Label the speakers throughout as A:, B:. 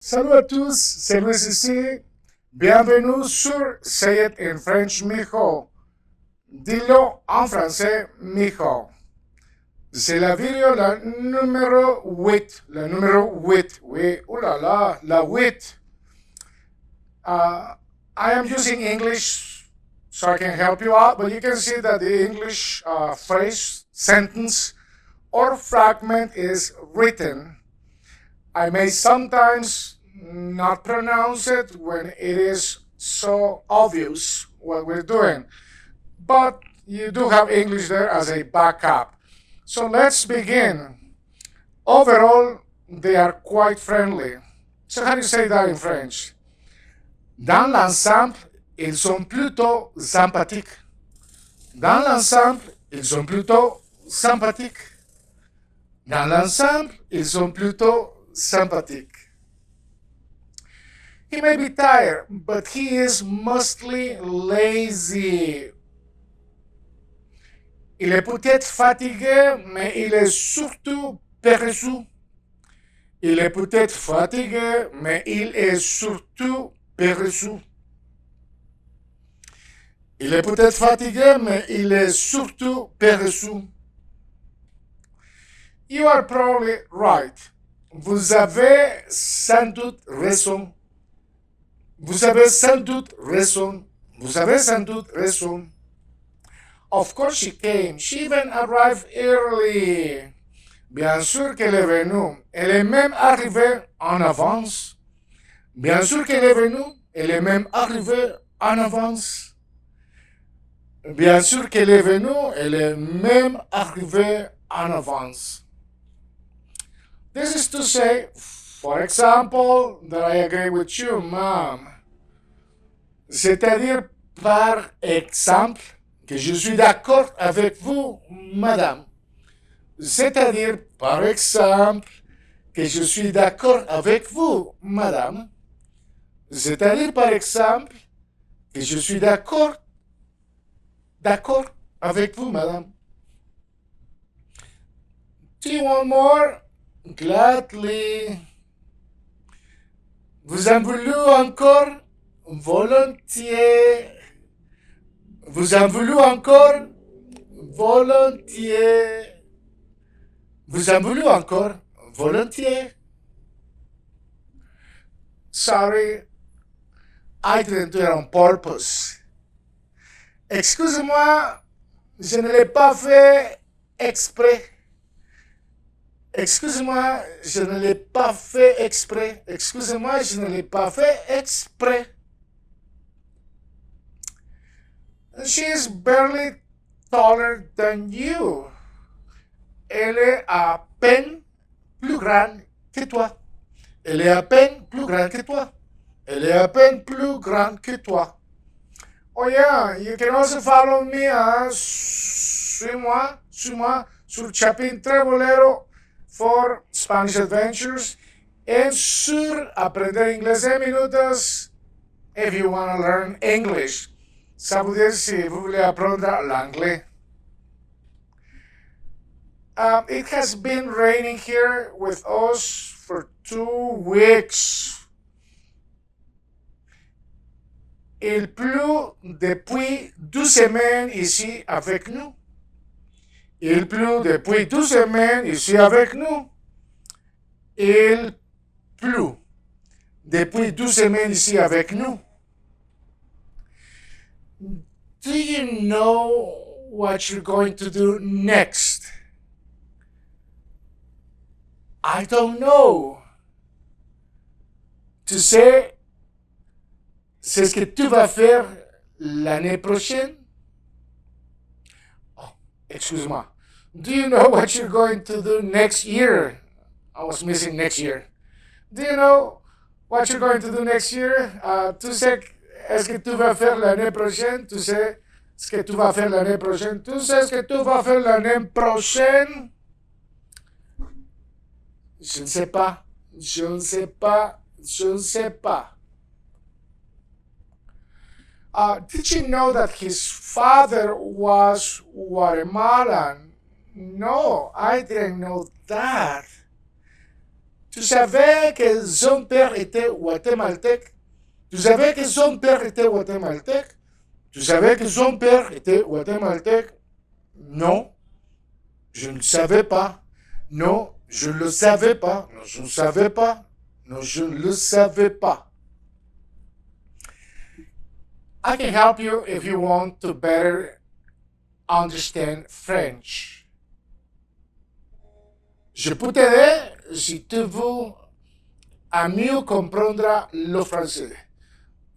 A: Salut à tous, c'est Luis ici. Bienvenue sur Say It in French, mijo. Dilo en français, mijo. C'est la vidéo la numéro 8. La numéro 8. Oui, oulala, la 8. Uh, I am using English so I can help you out, but you can see that the English phrase, sentence, or fragment is written. I may sometimes not pronounce it when it is so obvious what we're doing, but you do have English there as a backup. So let's begin. Overall, they are quite friendly. So how do you say that in French? Dans l'ensemble, ils sont plutôt sympathiques. Dans l'ensemble, ils sont plutôt sympathiques. Dans l'ensemble, ils sont plutôt sympathiques. He may be tired, but he is mostly lazy. Il est peut-être fatigué, mais il est surtout paresseux. Il est peut-être fatigué, mais il est surtout paresseux. Il est peut-être fatigué, mais il est surtout paresseux. You are probably right. Vous avez sans doute raison. Vous avez sans doute raison. Vous avez sans doute raison. Of course she came. She even arrived early. Bien sûr qu'elle est venue. Elle est même arrivée en avance. Bien sûr qu'elle est venue. Elle est même arrivée en avance. Bien sûr qu'elle est venue. Elle est même arrivée en avance. This is to say, for example, that I agree with you, mom. C'est-à-dire, par exemple, que je suis d'accord avec vous, madame. C'est-à-dire, par exemple, que je suis d'accord avec vous, madame. C'est-à-dire, par exemple, que je suis d'accord avec vous, madame. Do you want more? Gladly. Vous en voulez encore? Volontiers. Vous en voulez encore? Volontiers. Vous en voulez encore? Volontiers. Sorry, I didn't do it on purpose. Excusez-moi, je ne l'ai pas fait exprès. Excusez-moi, je ne l'ai pas fait exprès. Excusez-moi, je ne l'ai pas fait exprès. She is barely taller than you. Elle est à peine plus grande que toi. Elle est à peine plus grande que toi. Elle est à peine plus grande que toi. Oh yeah, you can also follow me suis-moi sur Chapin Trebolero for Spanish Adventures and sur Aprender Inglés en Minutos if you want to learn English. Ça veut dire si vous voulez apprendre l'anglais. It has been raining here with us for 2 weeks. Il pleut depuis 12 semaines ici avec nous. Il pleut depuis 12 semaines ici avec nous. Il pleut depuis 12 semaines ici avec nous. Do you know what you're going to do next? I don't know. Tu sais, c'est ce que tu vas faire l'année prochaine? Oh, excuse-moi. Do you know what you're going to do next year? I was missing next year. Do you know what you're going to do next year? Tu sais ce que tu vas faire l'année prochaine? Tu sais ce que tu vas faire l'année prochaine? Tu sais ce que tu vas faire l'année prochaine? Je ne sais pas. Je ne sais pas. Je ne sais pas. Did you know that his father was Guatemalan? No, I didn't know that. Tu savais que son père était guatémaltèque? Tu savais que son père était guatémaltèque? Tu savais que son père était guatémaltèque? Non, je ne le savais pas. Non, je ne le savais pas. Non, je ne savais pas. Non, je ne le savais pas. I can help you if you want to better understand French. Je peux t'aider si tu veux à mieux comprendre le français.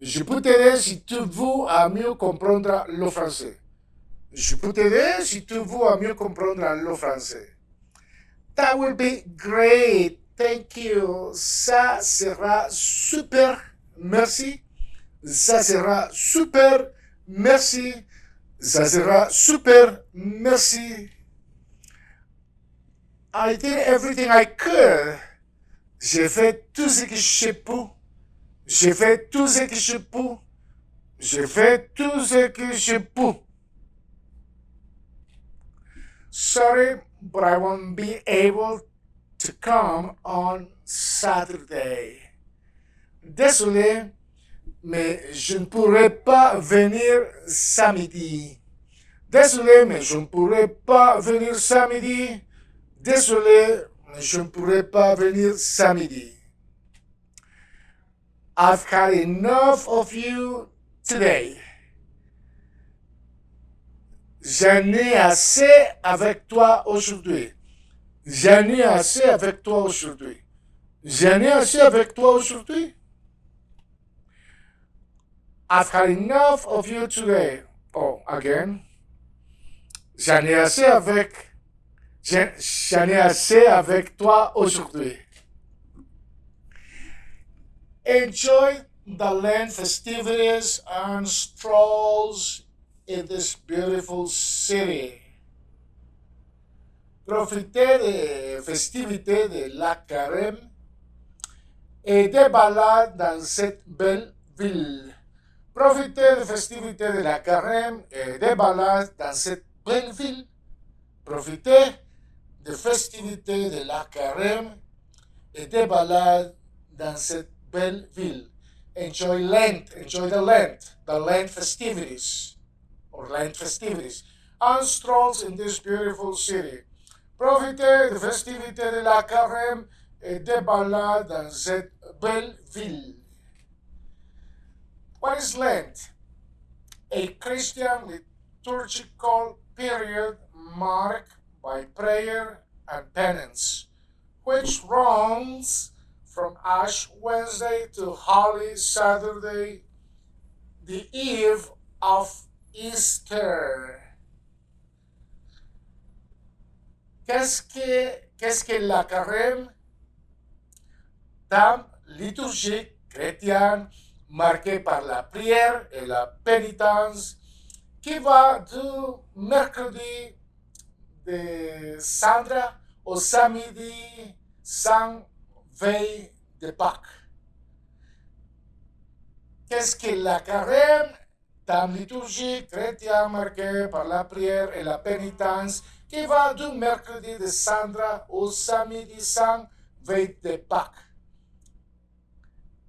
A: Je peux t'aider si tu veux à mieux comprendre le français. Je peux t'aider si tu veux à mieux comprendre le français. That will be great. Thank you. Ça sera super. Merci. Ça sera super. Merci. Ça sera super. Merci. I did everything I could. J'ai fait tout ce que je peux. J'ai fait tout ce que je peux. J'ai fait tout ce que je peux. Sorry, but I won't be able to come on Saturday. Désolé, mais je ne pourrai pas venir samedi. Désolé, mais je ne pourrai pas venir samedi. Désolé, mais je ne pourrai pas venir samedi. I've had enough of you today. J'en ai assez avec toi aujourd'hui. J'en ai assez avec toi aujourd'hui. J'en ai assez avec toi aujourd'hui. I've had enough of you today. Oh, again. J'en ai assez avec. J'en ai assez avec toi aujourd'hui. Enjoy the land festivities and strolls in this beautiful city. Profitez des festivités de la Carême et des balades dans cette belle ville. Profitez des festivités de la Carême et des balades dans cette belle ville. Profitez des festivités de la Carême et des balades dans cette belle ville. Enjoy the Lent festivities, or Lent festivities, and strolls in this beautiful city. Profitez des festivités de la Carême et des balades dans cette belle ville. What is Lent? A Christian liturgical period marked by prayer and penance, which runs from Ash Wednesday to Holy Saturday, the eve of Easter. Qu'est-ce que la carême? Temps liturgique chrétien marqué par la prière et la pénitence qui va du mercredi de Cendres au samedi sans veille de Pâques. Qu'est-ce que la carême? Temps liturgique chrétien marqué par la prière et la pénitence qui va du mercredi de Cendres au samedi sans veille de Pâques.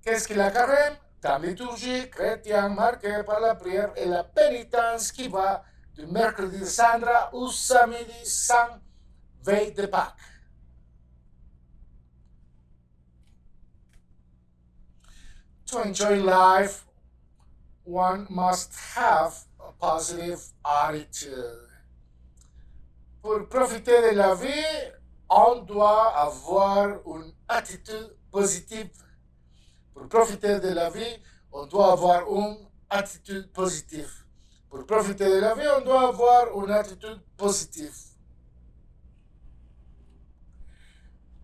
A: Qu'est-ce que la carême? Temps liturgique chrétien marqué par la prière et la pénitence qui va du mercredi de Cendres au samedi sans veille de Pâques. To enjoy life, one must have a positive attitude. Pour profiter de la vie, on doit avoir une attitude positive. Pour profiter de la vie, on doit avoir une attitude positive. Pour profiter de la vie, on doit avoir une attitude positive.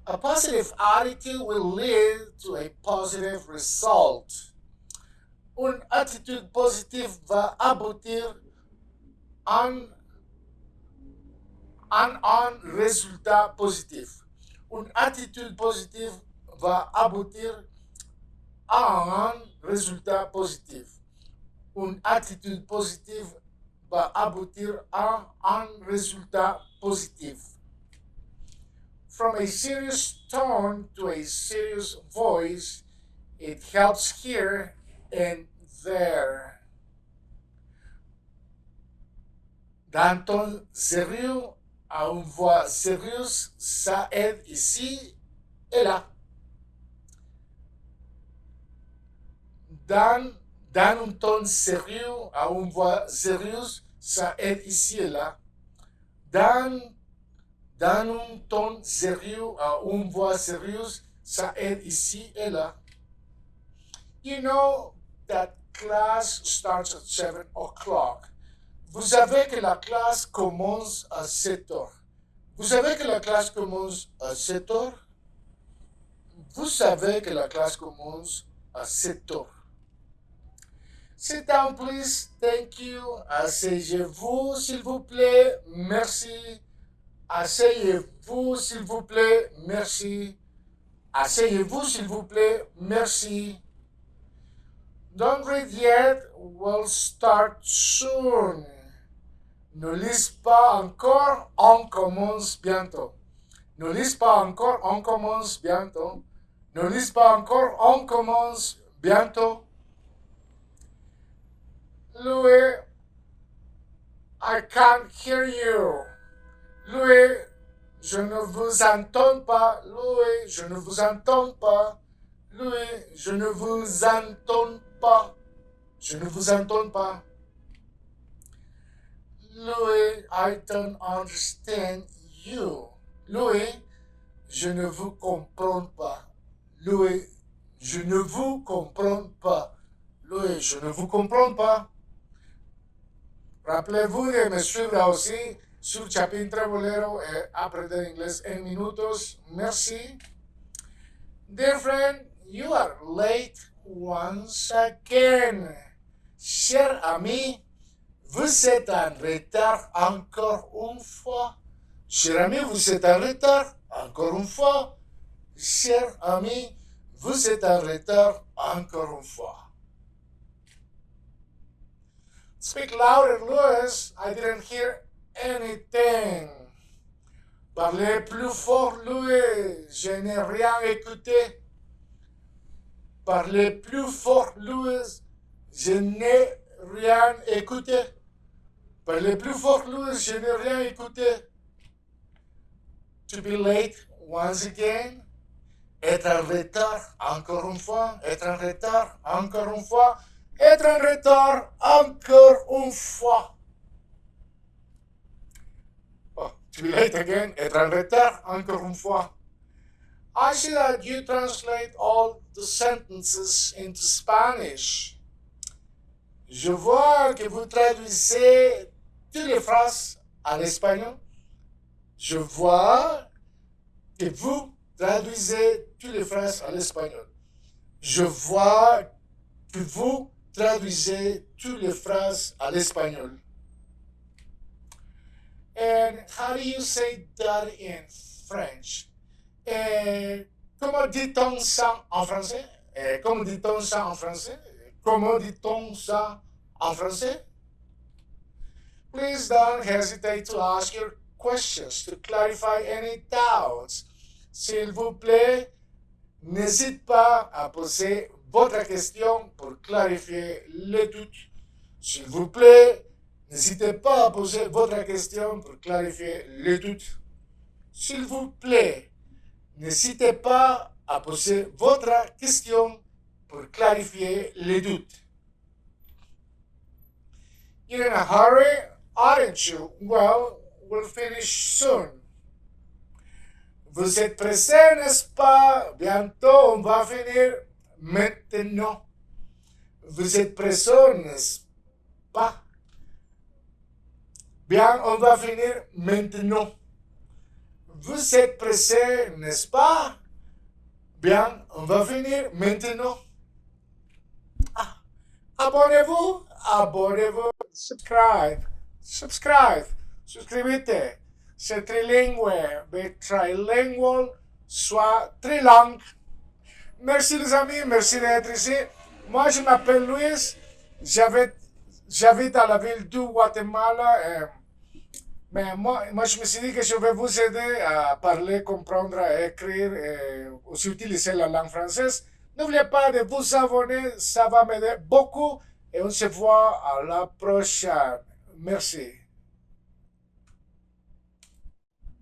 A: A positive attitude will lead to a positive result. Une attitude positive va aboutir en un résultat positif. Une attitude positive va aboutir à un résultat positif. Une attitude positive va aboutir à un résultat positif. from a serious tone to a serious voice. It helps here and there. D'un ton sérieux à une voix sérieuse, ça aide ici et là. Dans un ton sérieux à une voix sérieuse, ça aide ici et là. Dans un ton sérieux à une voix sérieuse, ça aide ici et là. You know that class starts at 7 o'clock. Vous savez que la classe commence à 7 heures. Vous savez que la classe commence à 7 heures? Vous savez que la classe commence à 7 heures. Sit down, please. Thank you. Asseyez-vous, s'il vous plaît. Merci. Asseyez-vous, s'il vous plaît. Merci. Asseyez-vous, s'il vous plaît. Merci. Don't read yet. We'll start soon. Ne lise pas encore. On commence bientôt. Ne lise pas encore. On commence bientôt. Ne lise pas encore. On commence bientôt. Louis, I can't hear you. Louis, je ne vous entends pas. Louis, je ne vous entends pas. Louis, je ne vous entends pas. Je ne vous entends pas. Louis, I don't understand you. Louis, je ne vous comprends pas. Louis, je ne vous comprends pas. Louis, je ne vous comprends pas. Rappelez-vous de me suivre aussi sur Chapitre Bolero et aprender inglés en minutos. Merci. Dear friend, you are late once again. Cher ami, vous êtes en retard encore une fois. Cher ami, vous êtes en retard encore une fois. Cher ami, vous êtes en retard encore une fois. Speak louder, Louis. I didn't hear anything. Parlez plus fort, Louis. Je n'ai rien écouté. Parlez plus fort, Louis. Je n'ai rien écouté. Parlez plus fort, Louis. Je n'ai rien écouté. To be late once again. Être en retard encore une fois. Être en retard encore une fois. Être en retard encore une fois. Oh, to be late again. Être en retard encore une fois. I see that you translate all the sentences into Spanish. Je vois que vous traduisez toutes les phrases à l'espagnol. Je vois que vous traduisez toutes les phrases à l'espagnol. Je vois que vous traduisez toutes les phrases à l'espagnol. And how do you say that in French? Comment dit-on ça en français? Comment dit-on ça en français? Comment dit-on ça en français? Please don't hesitate to ask your questions to clarify any doubts. S'il vous plaît, n'hésitez pas à poser votre question pour clarifier les doutes. S'il vous plaît, n'hésitez pas à poser votre question pour clarifier les doutes. S'il vous plaît, n'hésitez pas à poser votre question pour clarifier les doutes. You're in a hurry, aren't you? Well, we'll finish soon. Vous êtes pressé, n'est-ce pas? Bientôt, on va finir. Maintenant. Vous êtes pressé, n'est-ce pas? Bien, on va finir maintenant. Vous êtes pressé, n'est-ce pas? Bien, on va finir maintenant. Ah, abonnez-vous, abonnez-vous, subscribe, suscribite. C'est trilingue, bilingual, soit trilingue. Merci les amis, merci d'être ici. Moi, je m'appelle Luis, j'habite à la ville du Guatemala. Mais moi, je me suis dit que je vais vous aider à parler, comprendre, à écrire et aussi utiliser la langue française. N'oubliez pas de vous abonner, ça va m'aider beaucoup et on se voit à la prochaine. Merci.